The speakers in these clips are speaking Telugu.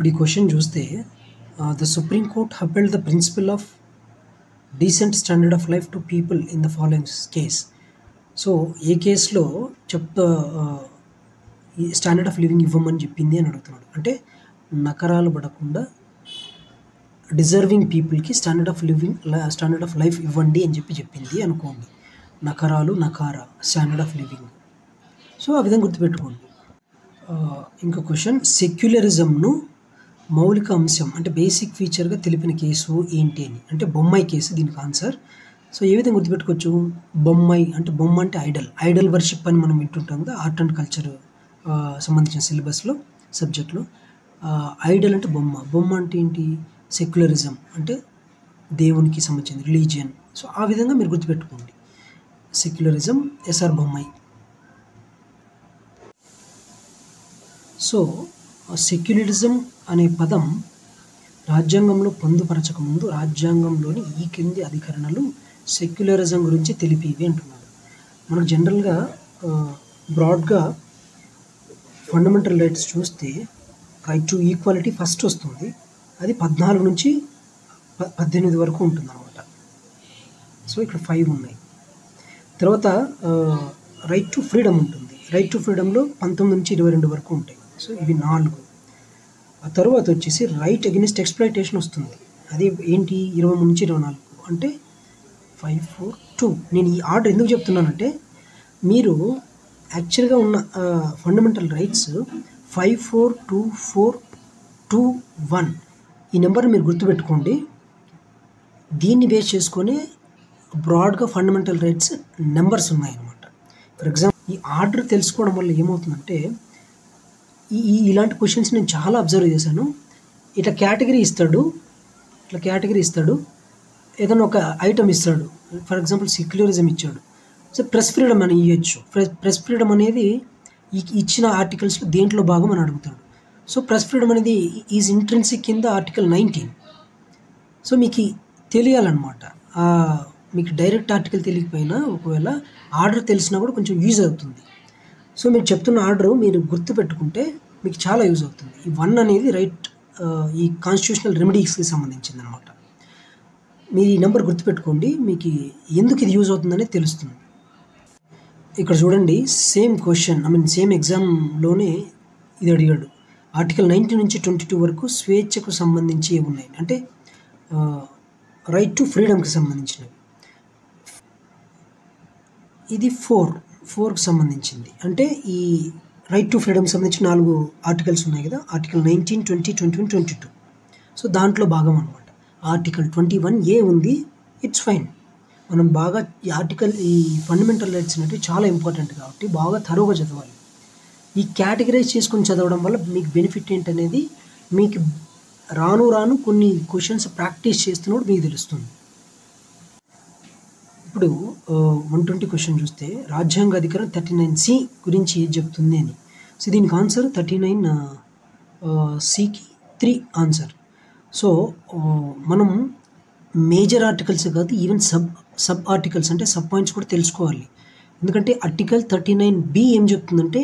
ఇప్పుడు ఈ క్వశ్చన్ చూస్తే the supreme court held the principle of decent standard of life to people in the following case. So ఏ కేసులో ఈ స్టాండర్డ్ ఆఫ్ లివింగ్ ఇవ్వమని చెప్పింది అని అడుగుతున్నాడు. అంటే నకరాలు పడకుండా డిజర్వింగ్ పీపుల్కి స్టాండర్డ్ ఆఫ్ లైఫ్ ఇవ్వండి అని చెప్పింది అనుకోండి. నకార స్టాండర్డ్ ఆఫ్ లివింగ్. సో ఆ విధంగా గుర్తుపెట్టుకోండి. ఇంకో క్వశ్చన్, సెక్యులరిజంను మౌలిక అంశం అంటే బేసిక్ ఫీచర్గా తెలిపిన కేసు ఏంటి అని. అంటే బొమ్మాయి కేసు దీనికి ఆన్సర్. సో ఏ విధంగా గుర్తుపెట్టుకోవచ్చు? బొమ్మాయి అంటే బొమ్మ అంటే ఐడల్ వర్షిప్ అని మనం వింటుంటాం కదా, ఆర్ట్ అండ్ కల్చర్ సంబంధించిన సిలబస్లో సబ్జెక్ట్లో. ఐడల్ అంటే బొమ్మ అంటే ఏంటి? సెక్యులరిజం అంటే దేవునికి సంబంధించిన రిలీజియన్. సో ఆ విధంగా మీరు గుర్తుపెట్టుకోండి. Secularism SR Bommai. So secularism అనే పదం రాజ్యాంగంలో పొందుపరచక ముందు రాజ్యాంగంలోని ఈ కింది అధికరణలు సెక్యులరిజం గురించి తెలిపివి అంటున్నారు. మనకు జనరల్గా బ్రాడ్గా ఫండమెంటల్ రైట్స్ చూస్తే రైట్ టు ఈక్వాలిటీ ఫస్ట్ వస్తుంది. అది 14 నుంచి 18 వరకు ఉంటుంది అన్నమాట. సో ఇక్కడ 5 ఉన్నాయి. తర్వాత రైట్ టు ఫ్రీడమ్ ఉంటుంది. రైట్ టు ఫ్రీడమ్లో 19 నుంచి 22 వరకు ఉంటాయి. సో ఇవి 4. ఆ తర్వాత వచ్చేసి రైట్ అగెనిస్ట్ ఎక్స్‌ప్లాయిటేషన్ వస్తుంది. అది ఏంటి? 23 నుంచి 24. అంటే 5, 4, 2. నేను ఈ ఆర్డర్ ఎందుకు చెప్తున్నానంటే మీరు యాక్చువల్గా ఉన్న ఫండమెంటల్ రైట్స్ 5, 4, 2, 4, 2, 1 ఈ నెంబర్ మీరు గుర్తుపెట్టుకోండి. దీన్ని బేస్ చేసుకొని బ్రాడ్గా ఫండమెంటల్ రైట్స్ నెంబర్స్ ఉన్నాయన్నమాట. ఫర్ ఎగ్జాంపుల్ ఈ ఆర్డర్ తెలుసుకోవడం వల్ల ఏమవుతుందంటే ఇలాంటి క్వశ్చన్స్ నేను చాలా అబ్జర్వ్ చేశాను. ఇట్లా కేటగిరీ ఇస్తాడు, ఏదైనా ఒక ఐటమ్ ఇస్తాడు. ఫర్ ఎగ్జాంపుల్ సెక్యులరిజం ఇచ్చాడు. సో ప్రెస్ ఫ్రీడమ్ అని ఇవ్వచ్చు. ప్రెస్ ఫ్రీడమ్ అనేది ఇచ్చిన ఆర్టికల్స్లో దేంట్లో భాగం అని అడుగుతాడు. సో ప్రెస్ ఫ్రీడమ్ అనేది ఈజ్ ఇంట్రిన్సిక్ కింద ఆర్టికల్ 19. సో మీకు తెలియాలన్నమాట. మీకు డైరెక్ట్ ఆర్టికల్ తెలియకపోయినా ఒకవేళ ఆర్డర్ తెలిసినా కూడా కొంచెం యూజ్ అవుతుంది. సో మీరు చెప్తున్న ఆర్డర్ మీరు గుర్తుపెట్టుకుంటే మీకు చాలా యూజ్ అవుతుంది. ఈ 1 అనేది రైట్ ఈ కాన్స్టిట్యూషనల్ రెమెడీస్కి సంబంధించింది అనమాట. మీరు ఈ నెంబర్ గుర్తుపెట్టుకోండి. మీకు ఎందుకు ఇది యూజ్ అవుతుందనేది తెలుస్తుంది. ఇక్కడ చూడండి, సేమ్ క్వశ్చన్ సేమ్ ఎగ్జామ్లోనే ఇది అడిగాడు. ఆర్టికల్ 19 నుంచి 22 వరకు స్వేచ్ఛకు సంబంధించి ఉన్నాయి. అంటే రైట్ టు ఫ్రీడమ్కి సంబంధించినవి. ఇది 4కి సంబంధించింది. అంటే ఈ రైట్ టు ఫ్రీడమ్కి సంబంధించి 4 ఆర్టికల్స్ ఉన్నాయి కదా, ఆర్టికల్ 19, 20, 21, 22. సో దాంట్లో భాగం అనమాట. ఆర్టికల్ 21A ఉంది. It's fine. మనం బాగా ఈ ఫండమెంటల్ రైట్స్ అనేవి చాలా ఇంపార్టెంట్ కాబట్టి బాగా తరువుగా చదవాలి. ఈ కేటగరైజ్ చేసుకొని చదవడం వల్ల మీకు బెనిఫిట్ ఏంటనేది మీకు రాను కొన్ని క్వశ్చన్స్ ప్రాక్టీస్ చేస్తున్నప్పుడు మీకు తెలుస్తుంది. ఇప్పుడు 120 క్వశ్చన్ చూస్తే రాజ్యాంగ అధికరణ 39C గురించి ఏది చెప్తుంది అని. సో దీనికి ఆన్సర్ 39Cకి 3 ఆన్సర్. సో మనం మేజర్ ఆర్టికల్స్ కాదు, ఈవెన్ సబ్ ఆర్టికల్స్ అంటే సబ్ పాయింట్స్ కూడా తెలుసుకోవాలి. ఎందుకంటే ఆర్టికల్ 39B ఏం చెప్తుందంటే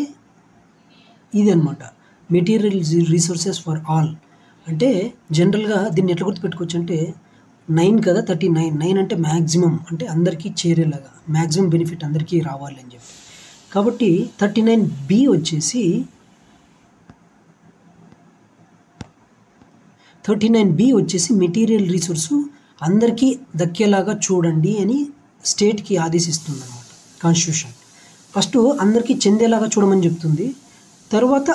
ఇది అనమాట, మెటీరియల్ రిసోర్సెస్ ఫర్ ఆల్. అంటే జనరల్గా దీన్ని ఎట్లా గుర్తుపెట్టుకోవచ్చు అంటే 9 కదా, 39 అంటే మ్యాక్సిమం, అంటే అందరికీ చేరేలాగా మ్యాక్సిమం బెనిఫిట్ అందరికీ రావాలి అని చెప్పి. కాబట్టి 39B వచ్చేసి 39B వచ్చేసి మెటీరియల్ రిసోర్సు అందరికీ దక్కేలాగా చూడండి అని స్టేట్కి ఆదేశిస్తుంది అనమాట కాన్స్టిట్యూషన్. ఫస్ట్ అందరికీ చెందేలాగా చూడమని చెప్తుంది. తర్వాత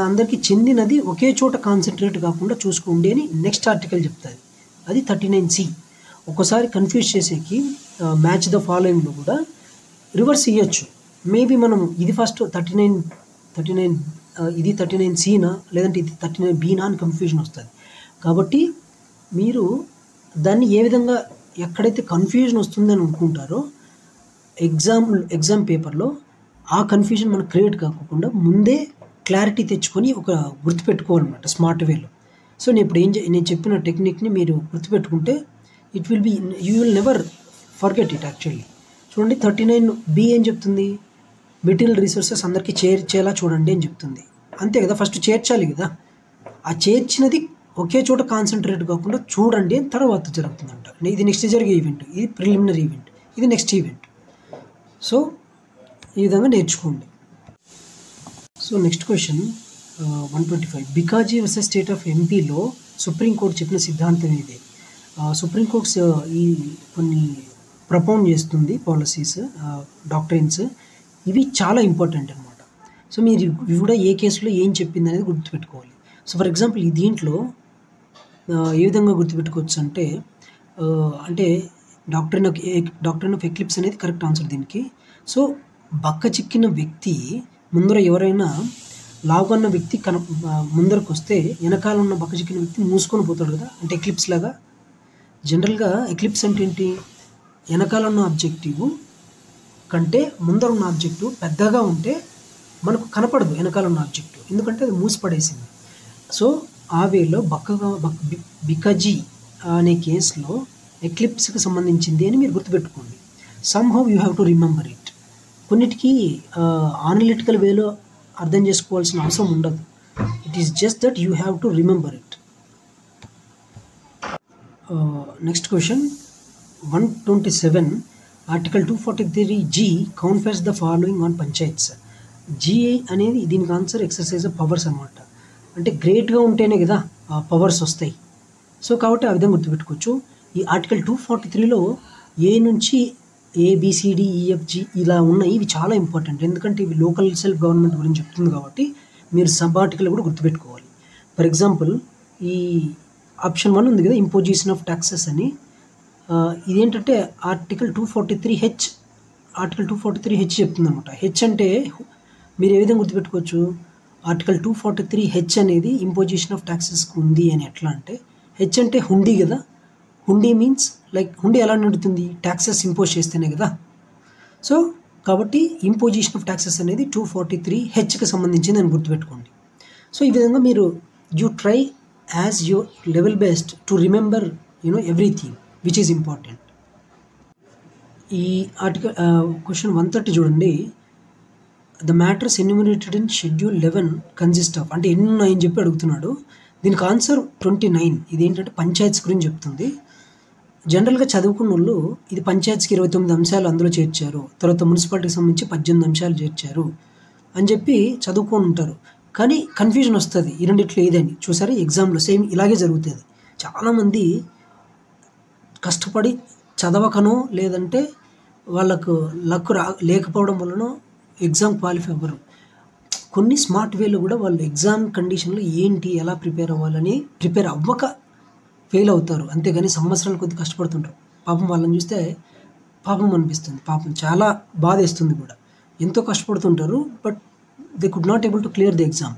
అందరికీ చెందినది ఒకే చోట కాన్సన్ట్రేట్ కాకుండా చూసుకోండి అని నెక్స్ట్ ఆర్టికల్ చెప్తుంది. అది 39C. ఒక్కోసారి కన్ఫ్యూజ్ చేసేకి మ్యాచ్ ద ఫాలోయింగ్లో కూడా రివర్స్ ఇవ్వచ్చు. మేబీ మనం ఇది ఫస్ట్ 39 ఇది 39Cనా లేదంటే ఇది 39Bనా అని కన్ఫ్యూజన్ వస్తుంది. కాబట్టి మీరు దాన్ని ఏ విధంగా ఎక్కడైతే కన్ఫ్యూజన్ వస్తుందని అనుకుంటారో ఎగ్జామ్ పేపర్లో ఆ కన్ఫ్యూజన్ మనకు క్రియేట్ కాకుండా ముందే క్లారిటీ తెచ్చుకొని ఒక గుర్తుపెట్టుకోవాలన్నమాట స్మార్ట్ వేలో. సో నేను చెప్పిన టెక్నిక్ని మీరు గుర్తుపెట్టుకుంటే you will never forget it actually. చూడండి 39B ఏం చెప్తుంది? మెటీరియల్ రిసోర్సెస్ అందరికీ చేర్చేలా చూడండి అని చెప్తుంది. అంతే కదా, ఫస్ట్ చేర్చాలి కదా. ఆ చేర్చినది ఒకే చోట కాన్సన్ట్రేట్ కాకుండా చూడండి తర్వాత జరుగుతుందంట. ఇది నెక్స్ట్ జరిగే ఈవెంట్, ఇది ప్రిలిమినరీ ఈవెంట్, ఇది నెక్స్ట్ ఈవెంట్. సో ఈ విధంగా నేర్చుకోండి. So next question 125. Bikaji versus state of ఎంపీలో సుప్రీంకోర్టు చెప్పిన సిద్ధాంతం ఇదే. సుప్రీంకోర్టు ఈ కొన్ని ప్రపోన్ చేస్తుంది పాలసీస్, డాక్ట్రైన్స్. ఇవి చాలా ఇంపార్టెంట్ అనమాట. సో మీరు ఇవి కూడా ఏ కేసులో ఏం చెప్పింది అనేది గుర్తుపెట్టుకోవాలి. సో ఫర్ ఎగ్జాంపుల్ ఈ దీంట్లో ఏ విధంగా గుర్తుపెట్టుకోవచ్చు అంటే డాక్ట్రైన్ ఆఫ్ ఎక్లిప్స్ అనేది కరెక్ట్ ఆన్సర్ దీనికి. సో బక్క చిక్కిన వ్యక్తి ముందర ఎవరైనా లావుగా వ్యక్తి ముందరకు వస్తే వెనకాల ఉన్న బక్క చిక్కిన వ్యక్తి మూసుకొని పోతాడు కదా, అంటే ఎక్లిప్స్ లాగా. జనరల్గా ఎక్లిప్స్ అంటే ఏంటి? వెనకాల ఉన్న ఆబ్జెక్టివ్ కంటే ముందర ఉన్న ఆబ్జెక్టివ్ పెద్దగా ఉంటే మనకు కనపడదు వెనకాల ఉన్న ఆబ్జెక్టివ్, ఎందుకంటే అది మూసిపడేసింది. సో ఆ వేలో బికాజీ అనే కేసులో ఎక్లిప్స్కి సంబంధించింది అని మీరు గుర్తుపెట్టుకోండి. Somehow you have to remember it. కొన్నిటికి అనలిటికల్ వేలో అర్థం చేసుకోవాల్సిన అవసరం ఉండదు. It is just that you have to remember it. Next question 127. Article 243G confers the following on panchayats. GI అనేది దీనికి ఆన్సర్ ఎక్సర్సైజ్ ఆఫ్ పవర్స్ అనమాట. అంటే గ్రేట్గా ఉంటేనే కదా పవర్స్ వస్తాయి. సో కాబట్టి ఆ విధంగా గుర్తుపెట్టుకోవచ్చు. ఈ ఆర్టికల్ 243లో ఏ నుంచి ABCDEFG ఇలా ఉన్నాయి. ఇవి చాలా ఇంపార్టెంట్, ఎందుకంటే ఇవి లోకల్ సెల్ఫ్ గవర్నమెంట్ గురించి చెప్తుంది కాబట్టి మీరు సబ్ ఆర్టికల్ కూడా గుర్తుపెట్టుకోవాలి. ఫర్ ఎగ్జాంపుల్ ఈ ఆప్షన్ 1 ఉంది కదా, ఇంపోజిషన్ ఆఫ్ ట్యాక్సెస్ అని. ఇదేంటంటే ఆర్టికల్ 243H చెప్తుంది అనమాట. హెచ్ అంటే మీరు ఏ విధంగా గుర్తుపెట్టుకోవచ్చు? ఆర్టికల్ 243H అనేది ఇంపోజిషన్ ఆఫ్ ట్యాక్సెస్కి ఉంది అని. ఎట్లా అంటే హెచ్ అంటే హుండీ కదా. హుండీ మీన్స్ లైక్ హుండీ ఎలా నడుతుంది? ట్యాక్సెస్ ఇంపోజ్ చేస్తేనే కదా. సో కాబట్టి ఇంపోజిషన్ ఆఫ్ ట్యాక్సెస్ అనేది 243Hకి సంబంధించింది అని గుర్తుపెట్టుకోండి. సో ఈ విధంగా మీరు you try as your level best to remember everything which is important. ఈ ఆర్టికల్ క్వశ్చన్ 130 చూడండి. The matters enumerated in schedule 11 consist of, అంటే ఎన్ని ఉన్నాయని చెప్పి అడుగుతున్నాడు. దీనికి ఆన్సర్ 29. ఇది ఏంటంటే పంచాయత్స్ గురించి చెప్తుంది. జనరల్గా చదువుకున్న వాళ్ళు ఇది పంచాయత్స్కి 29 అంశాలు అందులో చేర్చారు, తర్వాత మున్సిపాలిటీకి సంబంధించి 18 అంశాలు చేర్చారు అని చెప్పి చదువుకొని ఉంటారు. కానీ కన్ఫ్యూజన్ వస్తుంది ఈ రెండిట్లో ఏదని. చూసారా ఎగ్జామ్లో సేమ్ ఇలాగే జరుగుతుంది. చాలామంది కష్టపడి చదవకనో లేదంటే వాళ్ళకు లక్ లేకపోవడం వలనో ఎగ్జామ్ క్వాలిఫై అవ్వరు. కొన్ని స్మార్ట్ వేలో కూడా వాళ్ళు ఎగ్జామ్ కండిషన్లో ఏంటి ఎలా ప్రిపేర్ అవ్వాలని ప్రిపేర్ అవ్వక ఫెయిల్ అవుతారు. అంతేగాని సంవత్సరాల కొద్ది కష్టపడుతుంటారు. పాపం వాళ్ళని చూస్తే పాపం అనిపిస్తుంది, పాపం చాలా బాధ వేస్తుంది కూడా. ఎంతో కష్టపడుతుంటారు but they could not able to clear the exam.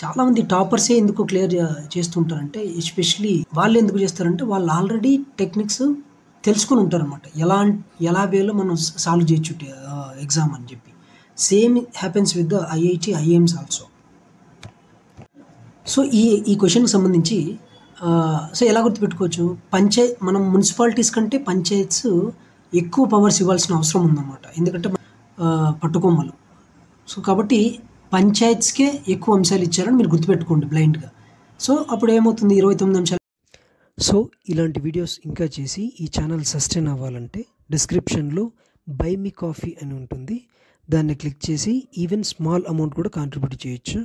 చాలామంది టాపర్సే ఎందుకు క్లియర్ చేస్తుంటారంటే, ఎస్పెషలీ వాళ్ళు ఎందుకు చేస్తారంటే వాళ్ళు ఆల్రెడీ టెక్నిక్స్ తెలుసుకుని ఉంటారనమాట. ఎలా వేలో మనం సాల్వ్ చేయొచ్చు ఎగ్జామ్ అని చెప్పి. Same happens with the IIT, IIMs also. So ఈ క్వశ్చన్కి సంబంధించి సో ఎలా గుర్తుపెట్టుకోవచ్చు? మనం మున్సిపాలిటీస్ కంటే పంచాయత్స్ ఎక్కువ పవర్స్ ఇవ్వాల్సిన అవసరం ఉందన్నమాట, ఎందుకంటే పట్టుకొమ్మలు. సో కాబట్టి పంచాయత్స్కే ఎక్కువ అంశాలు ఇచ్చారని మీరు గుర్తుపెట్టుకోండి బ్లైండ్గా. సో అప్పుడు ఏమవుతుంది? 29 అంశాలు. సో ఇలాంటి వీడియోస్ ఇంకా చేసి ఈ ఛానల్ సస్టైన్ అవ్వాలంటే డిస్క్రిప్షన్లో బై మీ కాఫీ అని ఉంటుంది, దాన్ని క్లిక్ చేసి ఈవెన్ స్మాల్ అమౌంట్ కూడా కాంట్రిబ్యూట్ చేయొచ్చు.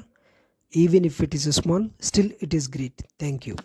Even if it is small, still it is great. Thank you.